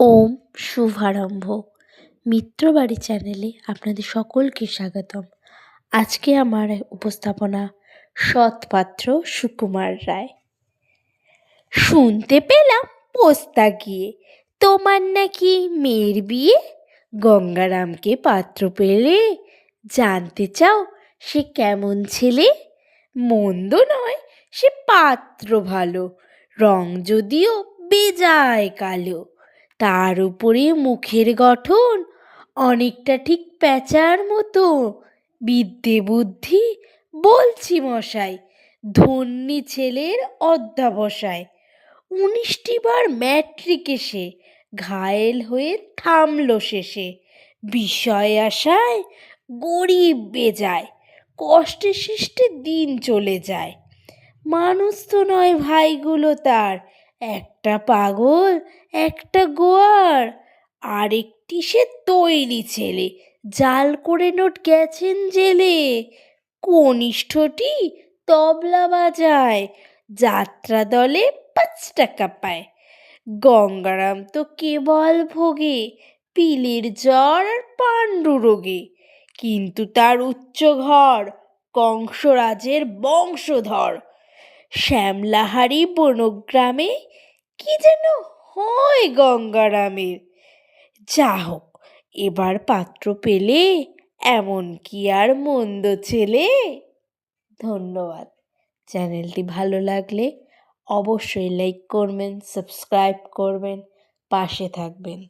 ওম শুভারম্ভ। মিত্রবাড়ি চ্যানেলে আপনাদের সকলকে স্বাগতম। আজকে আমার উপস্থাপনা সৎপাত্র সুকুমার রায়। শুনতে পেলাম পোস্তা গিয়ে তোমার নাকি মেয়ের বিয়ে। গঙ্গারামকে পাত্র পেলে জানতে চাও সে কেমন ছেলে। মন্দ নয় সে পাত্র ভালো, রং যদিও বেজায় কালো। তার উপরে মুখের গঠন অনেকটা ঠিক প্যাঁচার মতো। বিদ্যে বুদ্ধি বলছি মশাই, ধন্যী ছেলের অধ্যবসায়। 19টি বার ম্যাট্রিকে সে ঘায়েল হয়ে থামল শেষে। বিষয় আশায় গরিব বেজায়, কষ্টে সৃষ্টে দিন চলে যায়। মানুষ তো নয় ভাইগুলো তার, একটা পাগল একটা গোয়ার। আরেকটি সে তৈরি ছেলে, জাল করে নোট গেছেন জেলে। কনিষ্ঠটি তবলা বাজায়, যাত্রা দলে 5 টাকা পায়। গঙ্গারাম তো কেবল ভোগে পিলের জ্বর আর পাণ্ডু রোগে। কিন্তু তার উচ্চ ঘর, কংসরাজের বংশধর। শ্যামলাহারি বনগ্রামে কি যেন হয় গঙ্গারামের। যা হোক, এবার পাত্র পেলে এমন কি আর মন্দ ছেলে। ধন্যবাদ। চ্যানেলটি ভালো লাগলে অবশ্যই লাইক করবেন, সাবস্ক্রাইব করবেন, পাশে থাকবেন।